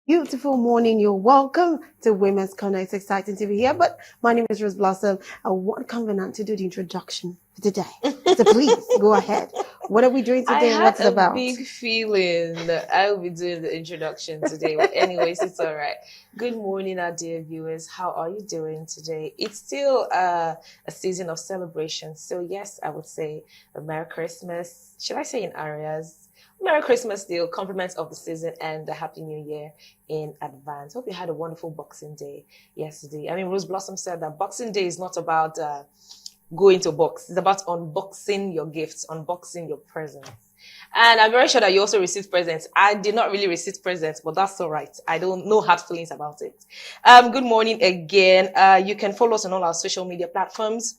Beautiful morning. You're welcome to Women's Corner. It's exciting to be here, but my name is Rose Blossom. I want Covenant to do the introduction for today. So please go ahead. What are we doing today and what's it about? I had a big feeling that I will be doing the introduction today. But anyways, it's all right. Good morning, our dear viewers. How are you doing today? It's still a season of celebration. So yes, I would say a Merry Christmas. Should I say in areas? Merry Christmas still, compliments of the season, and a Happy New Year in advance. Hope you had a wonderful Boxing Day yesterday. I mean, Rose Blossom said that Boxing Day is not about going to box. It's about unboxing your gifts, unboxing your presents. And I'm very sure that you also received presents. I did not really receive presents, but that's all right. I don't know hard feelings about it. Good morning again. You can follow us on all our social media platforms,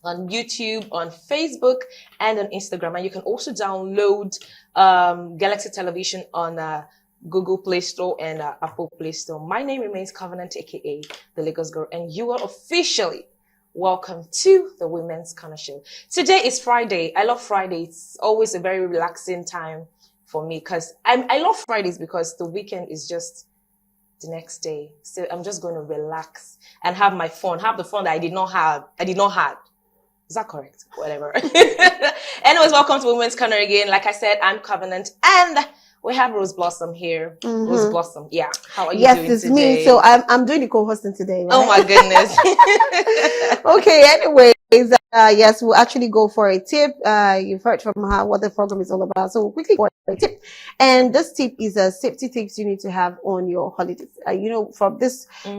on YouTube, on Facebook, and on Instagram. And you can also download Galaxy Television on Google Play Store and Apple Play Store. My name remains Covenant, aka the Lagos Girl, and you are officially welcome to the Women's Corner Show. Today is Friday. I love Friday. It's always a very relaxing time for me because I love Fridays because the weekend is just the next day. So I'm just going to relax and have my fun, have the fun that I did not have. Is that correct? Whatever. Anyways, welcome to Women's Corner again. Like I said, I'm Covenant, and we have Rose Blossom here. Mm-hmm. Rose Blossom, yeah. How are you doing today? Yes, it's me. So I'm doing the co-hosting today, right? Oh my goodness. Okay, anyways, yes, we'll actually go for a tip. You've heard from her what the program is all about. So we'll quickly go for a tip. And this tip is safety tips you need to have on your holidays.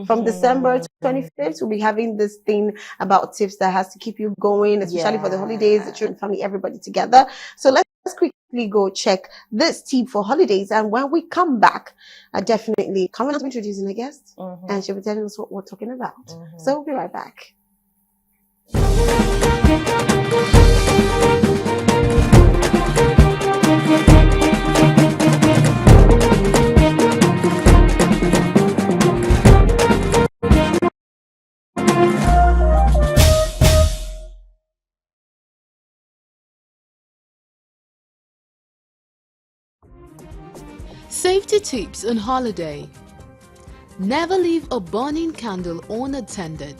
From December 25th, we'll be having this thing about tips that has to keep you going, especially for the holidays, the children, family, everybody together. So let's quickly go check this tip for holidays. And when we come back, definitely Covenant will be introducing a guest and she'll be telling us what we're talking about. So we'll be right back. Safety tips on holiday. Never leave a burning candle unattended.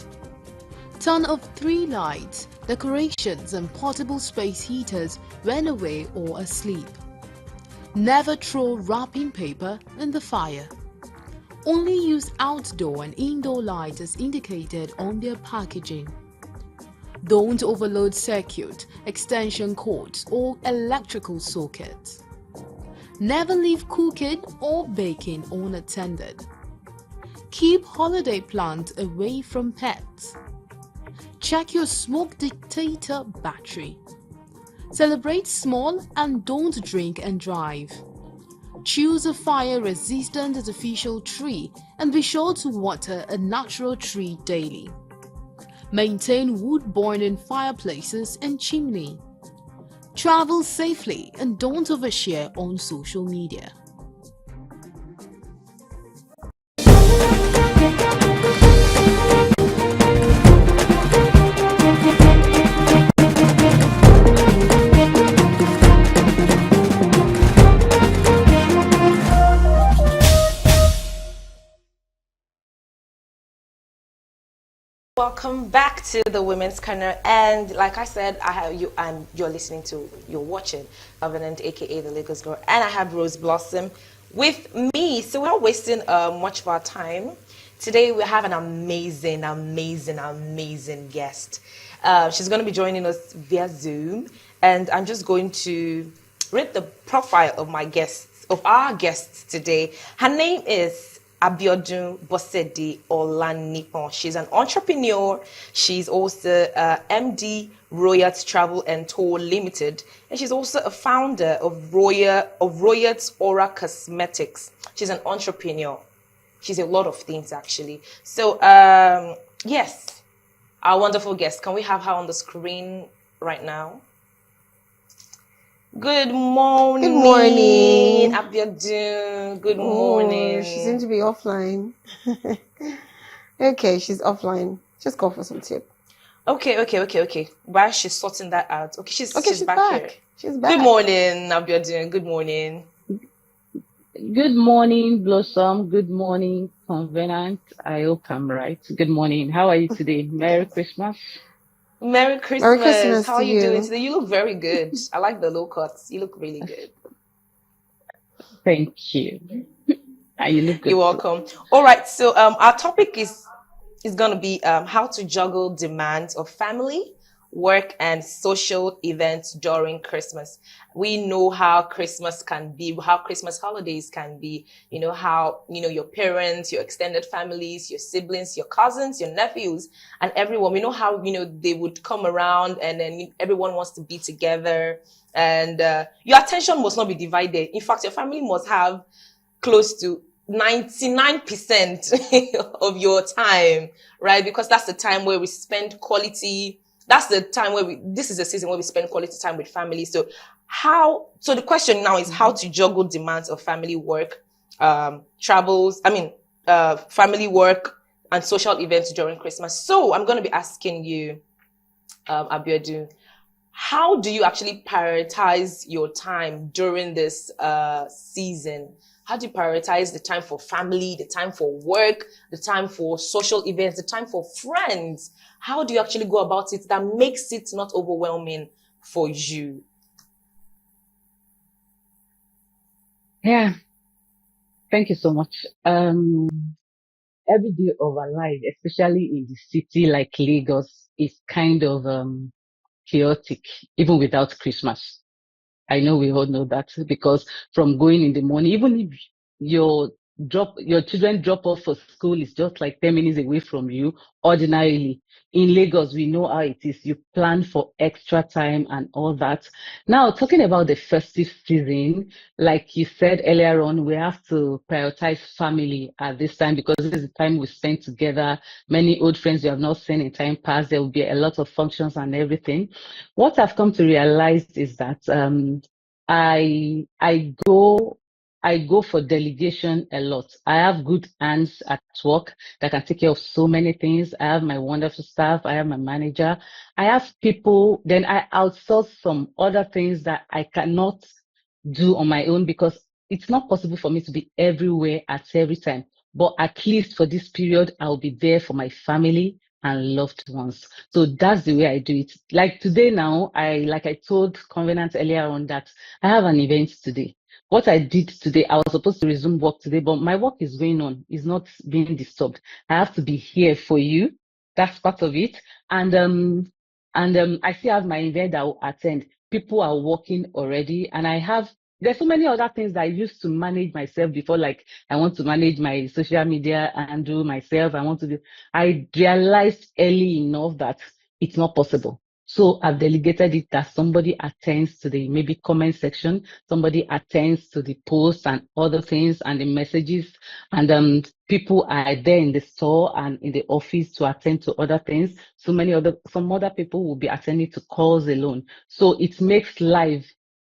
Turn off 3 lights, decorations and portable space heaters when away or asleep. Never throw wrapping paper in the fire. Only use outdoor and indoor lights as indicated on their packaging. Don't overload circuit, extension cords or electrical sockets. Never leave cooking or baking unattended. Keep holiday plants away from pets. Check your smoke detector battery. Celebrate small and don't drink and drive. Choose a fire-resistant artificial tree and be sure to water a natural tree daily. Maintain wood-burning fireplaces and chimney. Travel safely and don't overshare on social media. Welcome back to the Women's Corner, and like I said, I have you, and you're watching Covenant, aka the Lagos Girl, and I have Rose Blossom with me. So we're not wasting much of our time today. We have an amazing guest. She's going to be joining us via Zoom, and I'm just going to read the profile of our guests today. Her name is Abiodun Bosedi Olanipon. She's an entrepreneur. She's also MD Royat Travel and Tour Limited, and she's also a founder of Royat's Aura Cosmetics. She's an entrepreneur. She's a lot of things actually. So yes, our wonderful guest. Can we have her on the screen right now? Good morning. Good morning. Abiodun. Good morning. She seems to be offline. Okay, she's offline. Just go for some tip. Okay. While she's sorting that out. Okay, she's Okay, she's she's back here. back. She's Good back. morning, Abiodun. Good morning. Good morning, Blossom. Good morning, Covenant. I hope I'm right. Good morning. How are you today? Merry Christmas. Merry Merry Christmas. Christmas How are to you doing you. today? You look very good. I like the low cuts. You look really good. Thank you. And you look You're good too. welcome. All right. So our topic is going to be how to juggle demands of family, work, and social events during Christmas. We know how Christmas can be, how Christmas holidays can be. You know how your parents, your extended families, your siblings, your cousins, your nephews, and everyone. We know how they would come around, and then everyone wants to be together. And your attention must not be divided. In fact, your family must have close to 99% of your time, right? Because that's the time where we spend quality. That's the time where this is a season where we spend quality time with family. So the question now is how Mhm. to juggle demands of family work, travels, family work and social events during Christmas. So I'm going to be asking you, Abiodun, how do you actually prioritize your time during this season? How do you prioritize the time for family, the time for work, the time for social events, the time for friends? How do you actually go about it that makes it not overwhelming for you? Yeah, thank you so much. Every day of our life, especially in the city like Lagos, is kind of chaotic, even without Christmas. I know we all know that because from going in the morning, even if your your children drop off for school is just like 10 minutes away from you, ordinarily. In Lagos, we know how it is. You plan for extra time and all that. Now, talking about the festive season, like you said earlier on, we have to prioritize family at this time because this is the time we spend together. Many old friends you have not seen in time past. There will be a lot of functions and everything. What I've come to realize is that I I go I go for delegation a lot. I have good hands at work that can take care of so many things. I have my wonderful staff. I have my manager. I have people. Then I outsource some other things that I cannot do on my own because it's not possible for me to be everywhere at every time. But at least for this period, I'll be there for my family and loved ones. So that's the way I do it. Like today now, like I told Covenant earlier on that I have an event today. What I did today, I was supposed to resume work today, but my work is going on. It's not being disturbed. I have to be here for you. That's part of it. And I still have my event that I will attend. People are working already, and there's so many other things that I used to manage myself before, like I want to manage my social media and do myself. I realized early enough that it's not possible. So I've delegated it that somebody attends to the maybe comment section, somebody attends to the posts and other things and the messages, and people are there in the store and in the office to attend to other things. Some other people will be attending to calls alone. So it makes life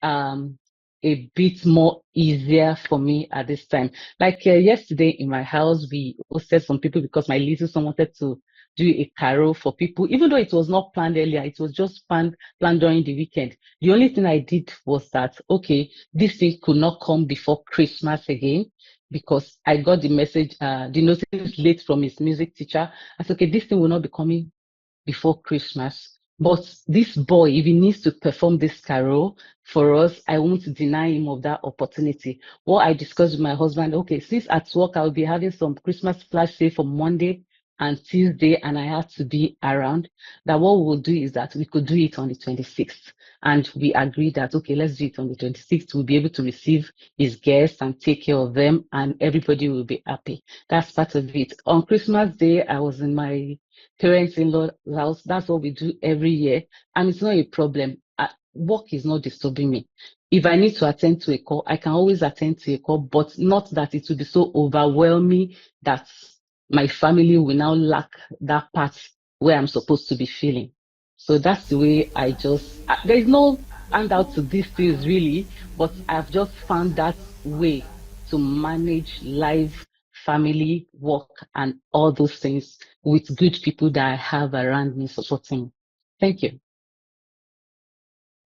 um a bit more easier for me at this time. Like yesterday in my house, we hosted some people because my little son wanted to do a carol for people, even though it was not planned earlier, it was just planned during the weekend. The only thing I did was that, okay, this thing could not come before Christmas again because I got the notice late from his music teacher. I said, okay, this thing will not be coming before Christmas. But this boy, if he needs to perform this carol for us, I won't deny him of that opportunity. What I discussed with my husband, okay, since at work I'll be having some Christmas flash sale for Monday and Tuesday, and I have to be around, that what we'll do is that we could do it on the 26th. And we agreed that, okay, let's do it on the 26th. We'll be able to receive his guests and take care of them, and everybody will be happy. That's part of it. On Christmas Day, I was in my parents-in-law house. That's what we do every year, and it's not a problem. Work is not disturbing me. If I need to attend to a call, I can always attend to a call, but not that it will be so overwhelming that my family will now lack that part where I'm supposed to be feeling. So that's the way there's no handout to these things really, but I've just found that way to manage life, family, work, and all those things with good people that I have around me supporting me. Thank you.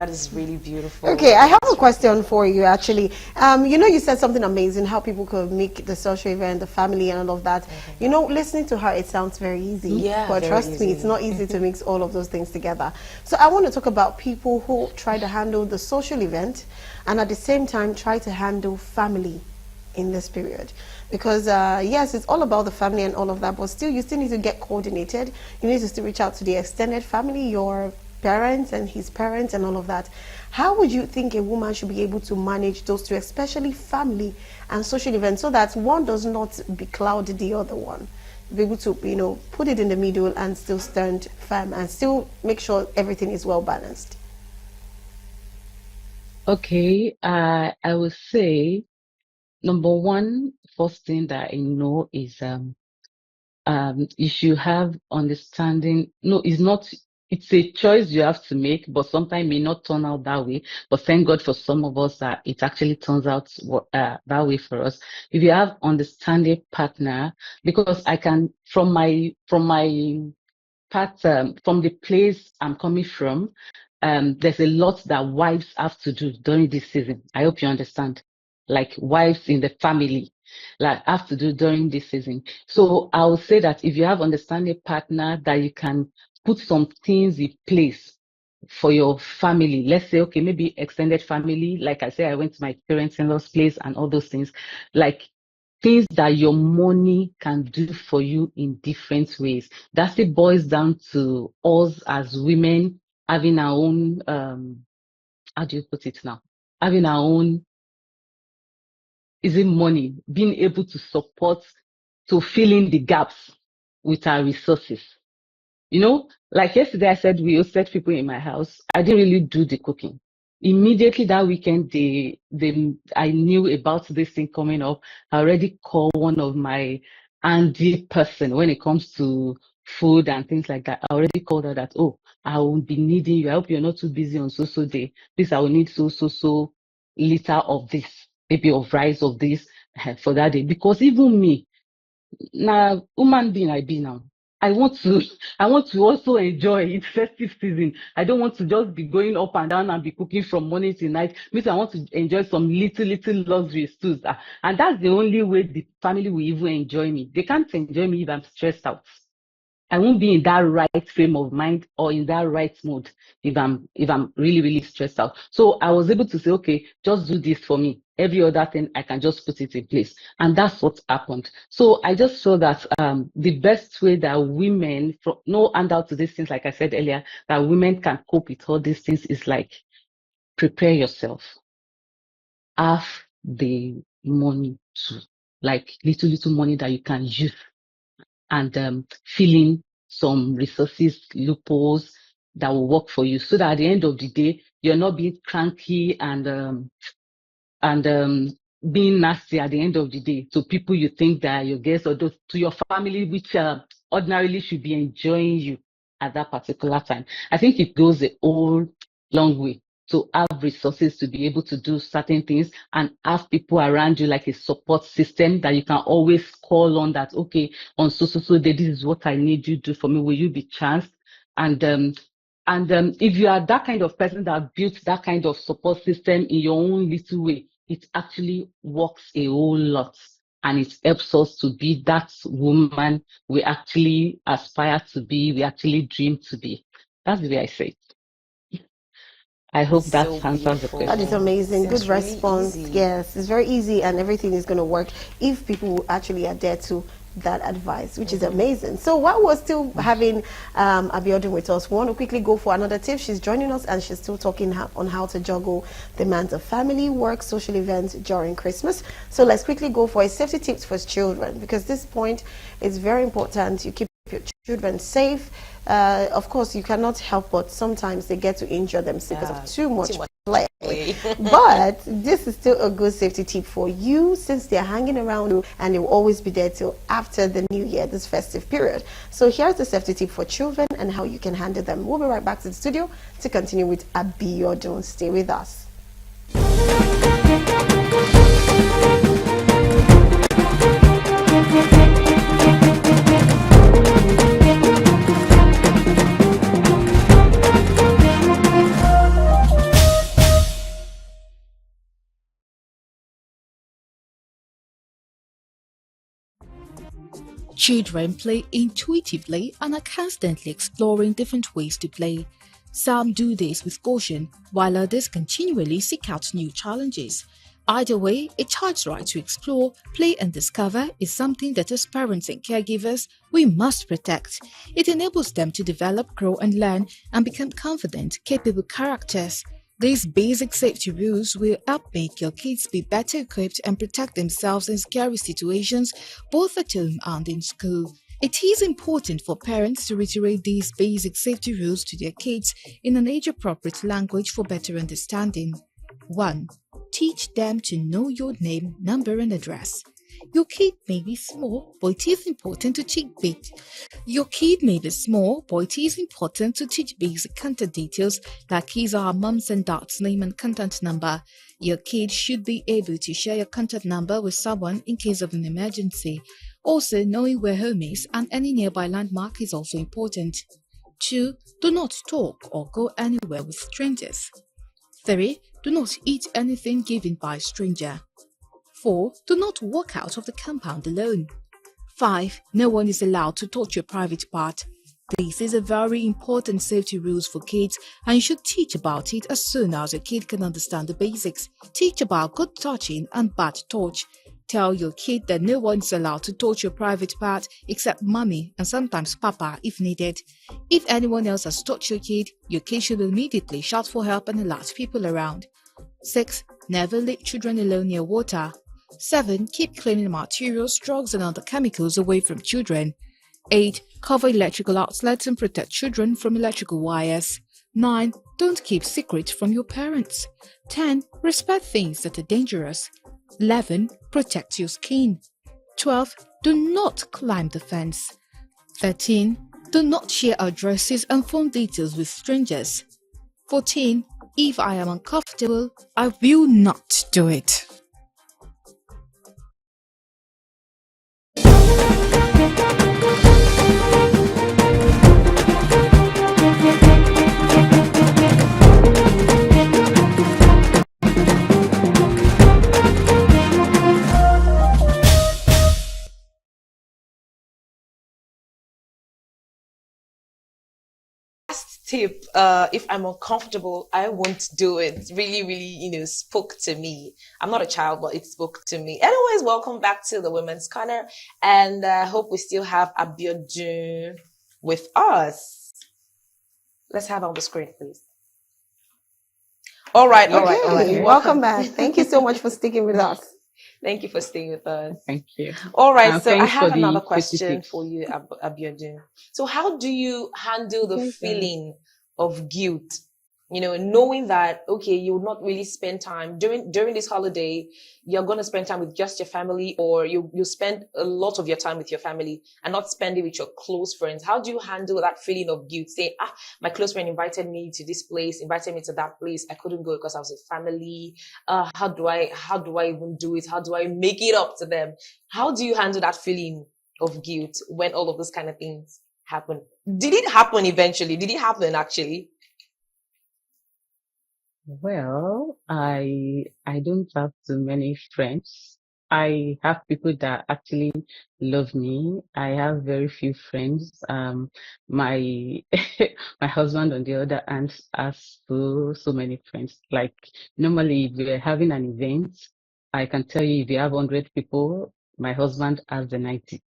That is really beautiful. Okay, I have a That's really question beautiful. for you actually. You said something amazing, how people could make the social event, the family and all of that. Listening to her, it sounds very easy. Yeah, But very trust me, it's easy. not easy to mix all of those things together. So I want to talk about people who try to handle the social event and at the same time try to handle family in this period, because yes, it's all about the family and all of that, but still you still need to get coordinated. You need to still reach out to the extended family, your parents and his parents and all of that. How would you think a woman should be able to manage those two, especially family and social events, so that one does not becloud the other one? Be able to put it in the middle and still stand firm and still make sure everything is well balanced. Okay, I would say number one, first thing that I know is you should have understanding. No, it's a choice you have to make, but sometimes may not turn out that way. But thank God for some of us that it actually turns out that way for us. If you have understanding partner, because I can, from my part, from the place I'm coming from, there's a lot that wives have to do during this season. I hope you understand. Like wives in the family, like have to do during this season. So I would say that if you have understanding partner, that you can put some things in place for your family. Let's say, okay, maybe extended family. Like I said, I went to my parents-in-law's place and all those things. Like things that your money can do for you in different ways. That still boils down to us as women having our own, how do you put it now? Having our own, is it money? Being able to support, to fill in the gaps with our resources. Like yesterday, I said we hosted people in my house. I didn't really do the cooking. Immediately that weekend, I knew about this thing coming up. I already called one of my handy person when it comes to food and things like that. I already called her that, oh, I will be needing you. I hope you're not too busy on so day. Please, I will need so liter of this, maybe of rice of this for that day. Because even me, now human being I be now. I want to I want to also enjoy it's festive season. I don't want to just be going up and down and be cooking from morning to night. Means I want to enjoy some little luxuries too. And that's the only way the family will even enjoy me. They can't enjoy me if I'm stressed out. I won't be in that right frame of mind or in that right mood if I'm really stressed out. So I was able to say, okay, just do this for me. Every other thing I can just put it in place. And that's what happened. So I just saw that the best way that women, no handout to these things, like I said earlier, that women can cope with all these things is like prepare yourself. Have the money to like little money that you can use and fill in some resources, loopholes that will work for you so that at the end of the day, you're not being cranky and being nasty at the end of the day to people you think that are your guests or those, to your family, which ordinarily should be enjoying you at that particular time. I think it goes a whole long way to have resources to be able to do certain things and have people around you like a support system that you can always call on that, okay, on so day, this is what I need you to do for me. Will you be chanced? And if you are that kind of person that built that kind of support system in your own little way, it actually works a whole lot. And it helps us to be that woman we actually aspire to be, we actually dream to be. That's the way I say it. I hope that So answers the That is beautiful. question. amazing. Good Seems really response. easy. Yes, it's very easy and everything is going to work if people actually adhere to that advice, which is amazing. So while we're still having Abiodun with us, we want to quickly go for another tip. She's joining us and she's still talking on how to juggle demands of family, work, social events during Christmas. So let's quickly go for a safety tips for children, because this point is very important. You keep your children safe. Of course, you cannot help but sometimes they get to injure themselves because of too much play. But this is still a good safety tip for you, since they're hanging around you and they'll always be there till after the new year, this festive period. So here's the safety tip for children and how you can handle them. We'll be right back to the studio to continue with Abiodun. Stay with us. Children play intuitively and are constantly exploring different ways to play. Some do this with caution, while others continually seek out new challenges. Either way, a child's right to explore, play, and discover is something that as parents and caregivers we must protect. It enables them to develop, grow, and learn and become confident, capable characters. These basic safety rules will help make your kids be better equipped and protect themselves in scary situations, both at home and in school. It is important for parents to reiterate these basic safety rules to their kids in an age appropriate language for better understanding. 1. Teach them to know your name, number, and address. Your kid may be small, but it is important to teach your kid may be small, but it is important to teach basic contact details like his or her mom's and dad's name and contact number. Your kid should be able to share your contact number with someone in case of an emergency. Also, knowing where home is and any nearby landmark is also important. 2. Do not talk or go anywhere with strangers. 3. Do not eat anything given by a stranger. 4. Do not walk out of the compound alone. 5. No one is allowed to touch your private part. This is a very important safety rules for kids and you should teach about it as soon as your kid can understand the basics. Teach about good touching and bad touch. Tell your kid that no one is allowed to touch your private part except mommy and sometimes papa if needed. If anyone else has touched your kid should immediately shout for help and alert people around. 6. Never leave children alone near water. 7. Keep cleaning materials, drugs, and other chemicals away from children. 8. Cover electrical outlets and protect children from electrical wires. 9. Don't keep secrets from your parents. 10. Respect things that are dangerous. 11. Protect your skin. 12. Do not climb the fence. 13. Do not share addresses and phone details with strangers. 14. If I am uncomfortable, I will not do it. Last tip, if I'm uncomfortable, I won't do it. Really, really, spoke to me. I'm not a child, but it spoke to me. Anyways, welcome back to the Women's Corner. And I hope we still have Abiodun with us. Let's have on the screen, please. All right, all right, all right. Okay, welcome back. Thank you so much for sticking with us. Thank you for staying with us. Thank you. All right, so I Thanks have for the another safety question tips. for you, Abiodun. So how do you handle the Yes, sir. feeling of guilt? Knowing that, okay, you will not really spend time during this holiday, you're going to spend time with just your family, or you spend a lot of your time with your family and not spend it with your close friends. How do you handle that feeling of guilt? Saying, my close friend invited me to this place, invited me to that place. I couldn't go because I was with family. How do I even do it? How do I make it up to them? How do you handle that feeling of guilt when all of those kind of things happen? Did it happen eventually? Did it happen actually? Well, I don't have too many friends. I have people that actually love me. I have very few friends. My my husband on the other hand has so many friends. Like normally, if we're having an event, I can tell you if you have 100 people, my husband has the 90.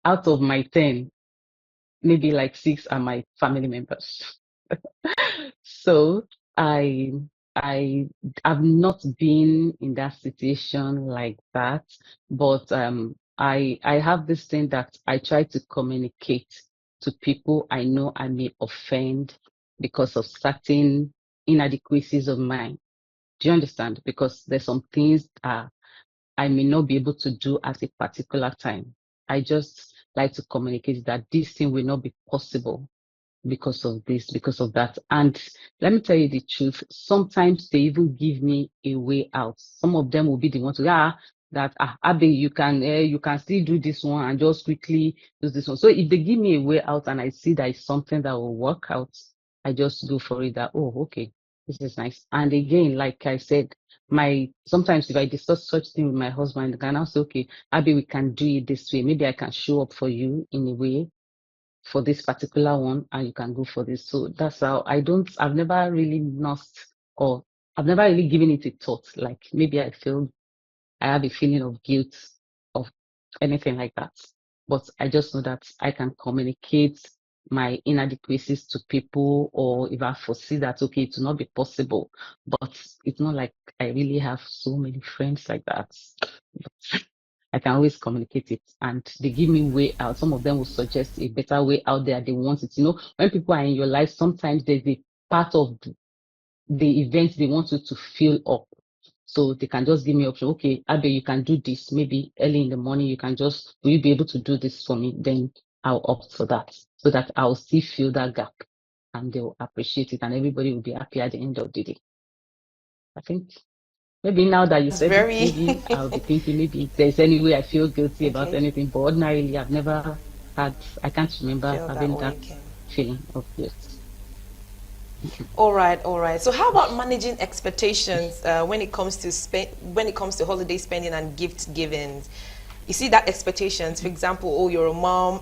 Out of my 10, maybe like 6 are my family members. So I I have not been in that situation like that, but I have this thing that I try to communicate to people I know I may offend because of certain inadequacies of mine. Do you understand? Because there's some things I may not be able to do at a particular time. I just like to communicate that this thing will not be possible because of this, because of that. And let me tell you the truth. Sometimes they even give me a way out. Some of them will be the ones to, Abby, you can still do this one and just quickly do this one. So if they give me a way out and I see that it's something that will work out, I just go for it that, oh, okay. This is nice. And again, like I said, my sometimes if I discuss such thing with my husband, I can now say, okay, Abby, we can do it this way. Maybe I can show up for you in a way for this particular one, and you can go for this. So that's how I've never really lost, or I've never really given it a thought. Like maybe I have a feeling of guilt of anything like that. But I just know that I can communicate my inadequacies to people, or if I foresee that, okay, it will not be possible. But it's not like I really have so many friends like that. But I can always communicate it, and they give me way out. Some of them will suggest a better way out there. They want it. When people are in your life, sometimes there's a part of the event they want you to fill up. So they can just give me option. Okay, Abe, you can do this. Maybe early in the morning, will you be able to do this for me? Then I'll opt for that so that I'll still fill that gap and they'll appreciate it and everybody will be happy at the end of the day. I think maybe now that you It's said it, very maybe I'll be thinking maybe if there's any way I feel guilty about okay. anything, but ordinarily I can't remember Feel that having way that again. feeling of guilt. All right, all right. So how about managing expectations when it comes to holiday spending and gift giving? You see that expectations, for example, oh, you're a mom,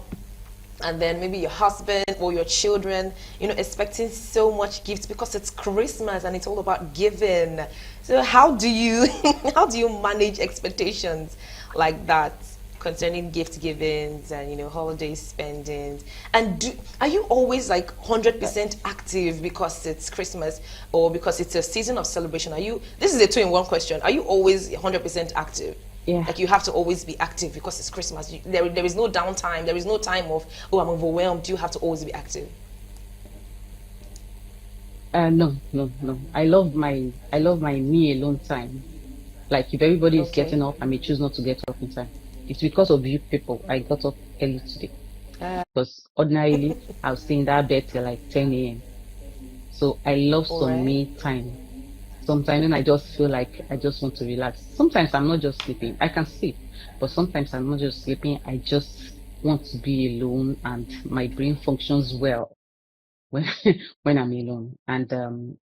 and then maybe your husband or your children, expecting so much gifts because it's Christmas and it's all about giving. So how do you how do you manage expectations like that concerning gift givings and holiday spendings? And are you always like 100% active because it's Christmas or because it's a season of celebration? This is a two-in-one question. Are you always 100% active? Yeah. Like you have to always be active because it's Christmas. There is no downtime. There is no time of, oh, I'm overwhelmed. You have to always be active. No, no, no. I love my me alone time. Like if everybody is Okay. getting up, I may choose not to get up in time. It's because of you people. I got up early today Uh, because ordinarily I'll stay in that bed till like 10 a.m. So I love all some right. me time. Sometimes when I just feel like I just want to relax. Sometimes I'm not just sleeping. I can sleep, but sometimes I'm not just sleeping. I just want to be alone and my brain functions well when when I'm alone. And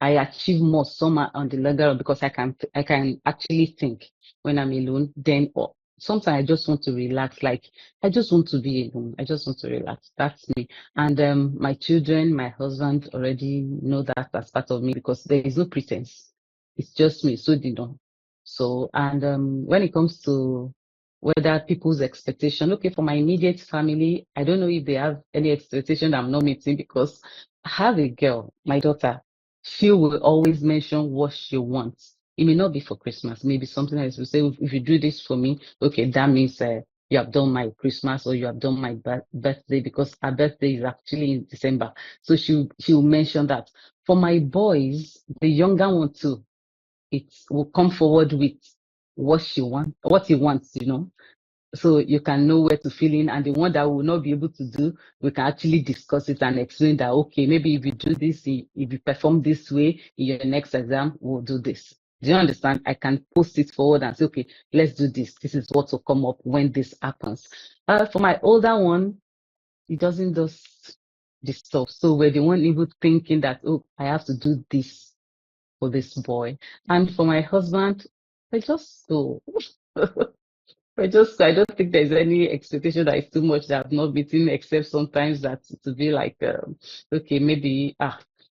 I achieve more somewhere on the longer run because I can actually think when I'm alone. Then sometimes I just want to relax. Like I just want to be alone. I just want to relax. That's me. And my children, my husband already know that as part of me because there is no pretense. It's just me. So they know. So and when it comes to whether people's expectation. Okay, for my immediate family, I don't know if they have any expectation I'm not meeting because I have a girl, my daughter. She will always mention what she wants. It may not be for Christmas, maybe something else. We say, if you do this for me, okay, that means you have done my Christmas or you have done my birthday because her birthday is actually in December. So she will mention that. For my boys, the younger one too, it will come forward with what he wants. So you can know where to fill in, and the one that will not be able to do, we can actually discuss it and explain that, okay, maybe if you do this, if you perform this way in your next exam, we'll do this. Do you understand? I can post it forward and say, okay, let's do this. This is what will come up when this happens. For my older one, he doesn't just this stuff. So we're the one even thinking that, oh, I have to do this for this boy. And for my husband, I just go. I don't think there's any expectation that is too much that I've not meeting, except sometimes that to be like, okay, maybe,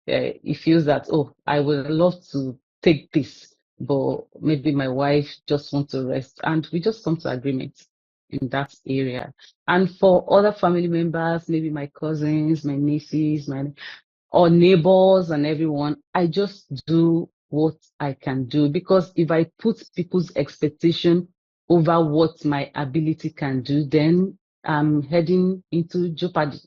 he feels that, oh, I would love to take this, but maybe my wife just wants to rest. And we just come to agreement in that area. And for other family members, maybe my cousins, my nieces, or neighbors and everyone, I just do what I can do because if I put people's expectation over what my ability can do, then I'm heading into jeopardy.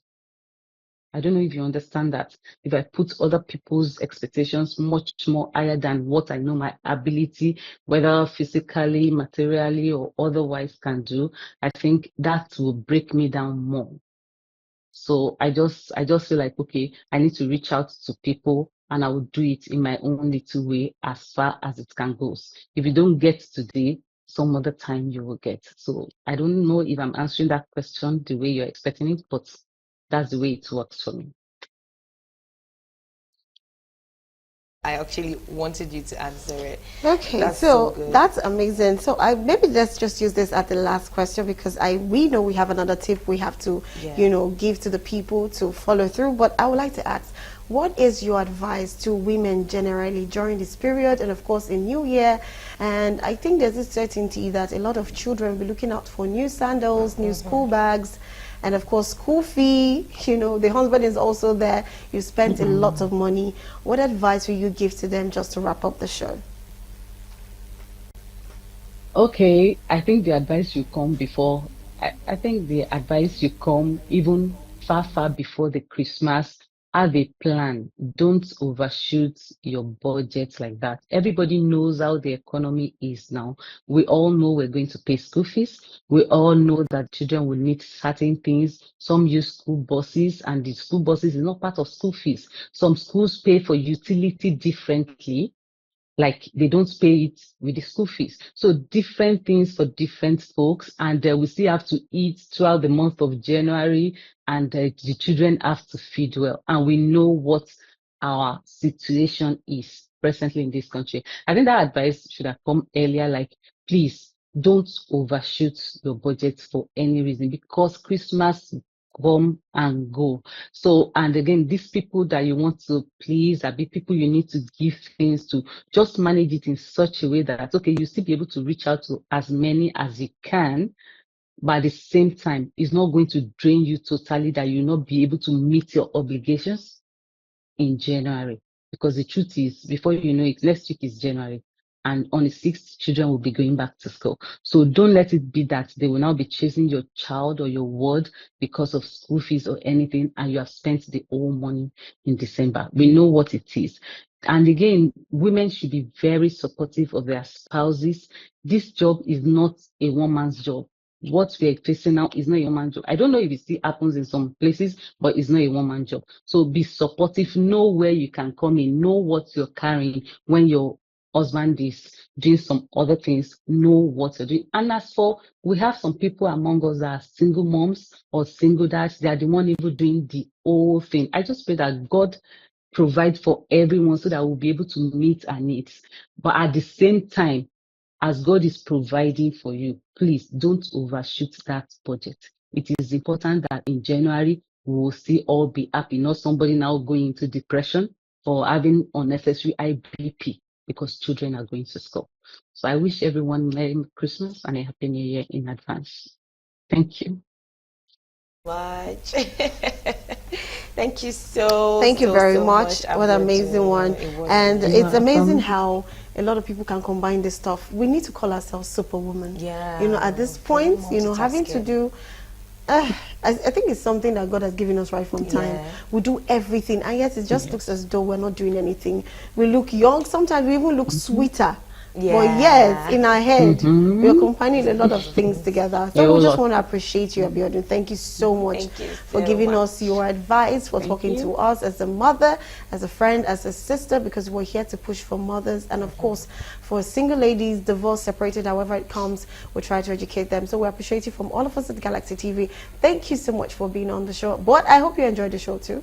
I don't know if you understand that. If I put other people's expectations much more higher than what I know my ability, whether physically, materially, or otherwise can do, I think that will break me down more. So I just feel like, okay, I need to reach out to people and I will do it in my own little way as far as it can go. If you don't get today, some other time you will get. So I don't know if I'm answering that question the way you're expecting it, but that's the way it works for me. I actually wanted you to answer it. Okay, That's so so good. that's amazing. So I maybe let's just use this at the last question because we know we have another tip we have to, Yeah. give to the people to follow through. But I would like to ask, what is your advice to women generally during this period and of course in New Year? And I think there's this certainty that a lot of children will be looking out for new sandals, new school bags, and of course school fee. The husband is also there. You spent a lot of money. What advice will you give to them just to wrap up the show? Okay, I think the advice you come before, I think the advice you come even far, far before the Christmas. Have a plan. Don't overshoot your budget like that. Everybody knows how the economy is now. We all know we're going to pay school fees. We all know that children will need certain things. Some use school buses, and the school buses is not part of school fees. Some schools pay for utility differently, like they don't pay it with the school fees. So different things for different folks, and we still have to eat throughout the month of January, and the children have to feed well. And we know what our situation is presently in this country. I think that advice should have come earlier, like, please don't overshoot your budget for any reason, because Christmas come and go. So, and again, these people that you want to please, are people you need to give things to, just manage it in such a way that, okay, you still be able to reach out to as many as you can, but at the same time, it's not going to drain you totally, that you'll not be able to meet your obligations in January. Because the truth is, before you know it, next week is January. And on the 6th, children will be going back to school. So don't let it be that they will now be chasing your child or your ward because of school fees or anything, and you have spent the whole money in December. We know what it is. And again, women should be very supportive of their spouses. This job is not a one-man's job. What we're facing now is not a one-man job. I don't know if it still happens in some places, but it's not a one-man job. So be supportive, know where you can come in, know what you're carrying when your husband is doing some other things, know what you're doing. And as for, we have some people among us that are single moms or single dads, they are the one even doing the whole thing. I just pray that God provide for everyone so that we'll be able to meet our needs. But at the same time, as God is providing for you, please don't overshoot that budget. It is important that in January, we will still all be happy, not somebody now going into depression for having unnecessary IBP because children are going to school. So I wish everyone Merry Christmas and a Happy New Year in advance. Thank you. Much. Thank you so, Thank you so, very so much. much, What an amazing one. It was And amazing. it's amazing welcome. how a lot of people can combine this stuff. We need to call ourselves superwoman. Yeah. At this point, having to multitasking. do I think it's something that God has given us right from time. Yeah. We do everything, and yet it just looks as though we're not doing anything. We look young, sometimes we even look sweeter. But yes, in our head, we're combining a lot of things together. So we just want to appreciate you, Abiodun. Thank you so much Thank you for so giving much. us your advice, for talking to us as a mother, as a friend, as a sister, because we're here to push for mothers. And of course, for single ladies, divorced, separated, however it comes, we try to educate them. So we appreciate you from all of us at Galaxy TV. Thank you so much for being on the show. But I hope you enjoyed the show too.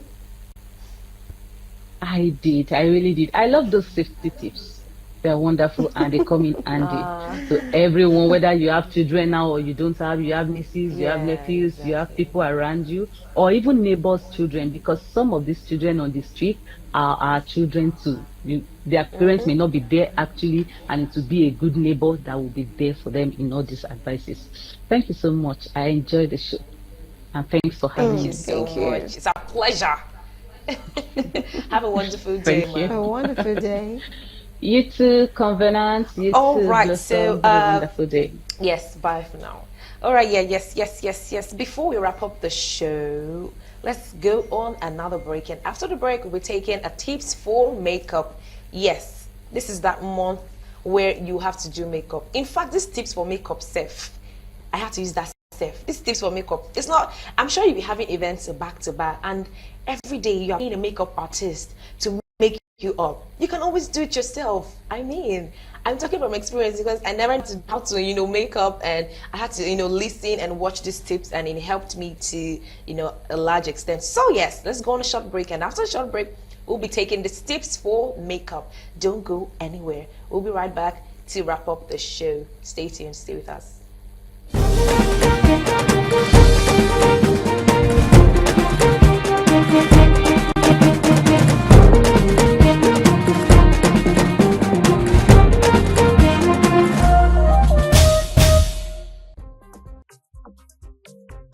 I did. I really did. I love those safety tips. They're wonderful and they come in handy. So everyone, whether you have children now or you don't have, you have nieces, you have Yeah, nephews, you have exactly. people around you, or even neighbors' children, because some of these children on the street are our children too. Their parents may not be there actually, and it will be a good neighbor that will be there for them in all these advices. Thank you so much. I enjoyed the show. And thanks for having Thank you me. so Thank you. much. It's a pleasure. Have a wonderful day, Thank ma. Have a you. wonderful day. You too, Covenant. You All too, right, so Blossom. Have a wonderful day. yes, bye for now. All right, yeah, yes. Before we wrap up the show, let's go on another break. And after the break, we'll be taking a tips for makeup. Yes, this is that month where you have to do makeup. In fact, this tips for makeup safe. I have to use that safe. This tips for makeup. It's not. I'm sure you'll be having events back to back, and every day you are being a makeup artist to make you up. You can always do it yourself. I mean, I'm talking from experience because I never knew how to, make up, and I had to, listen and watch these tips, and it helped me to, a large extent. So yes, let's go on a short break, and after a short break, We'll be taking these tips for makeup. Don't go anywhere. We'll be right back to wrap up the show. Stay tuned, stay with us.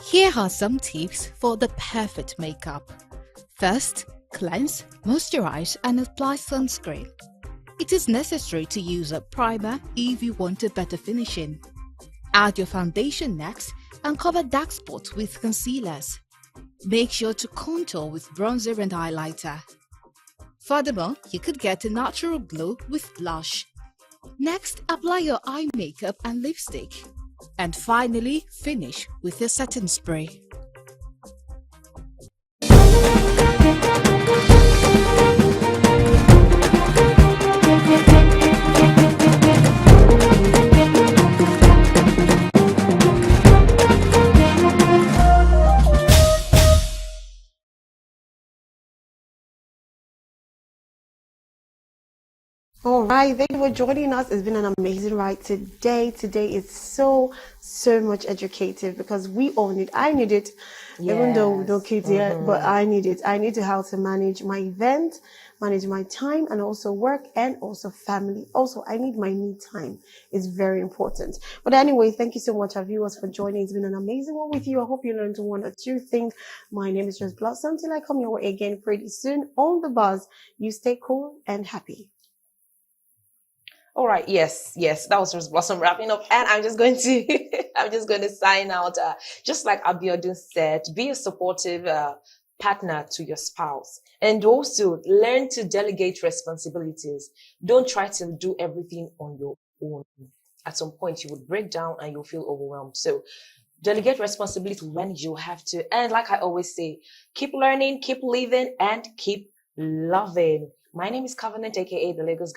Here are some tips for the perfect makeup. First, cleanse, moisturize, and apply sunscreen. It is necessary to use a primer if you want a better finishing. Add your foundation next and cover dark spots with concealers. Make sure to contour with bronzer and highlighter. Furthermore, you could get a natural glow with blush. Next, apply your eye makeup and lipstick. And finally, finish with a setting spray. All right, thank you for joining us. It's been an amazing ride today. Today is so much educative because we all need. I need it, even though no kids yet, but I need it. I need to how to manage my event, manage my time, and also work and also family. Also, I need my me time. It's very important. But anyway, thank you so much, our viewers, for joining. It's been an amazing one with you. I hope you learned one or two things. My name is Just Blossom. Till I come your way again pretty soon on the buzz. You stay cool and happy. All right, yes, that was Rose Blossom wrapping up, and I'm just going to I'm just going to sign out. Just like Abiodun said, be a supportive partner to your spouse, and also learn to delegate responsibilities. Don't try to do everything on your own. At some point, you would break down and you'll feel overwhelmed. So delegate responsibility when you have to. And like I always say, keep learning, keep living, and keep loving. My name is Covenant, aka the Lagos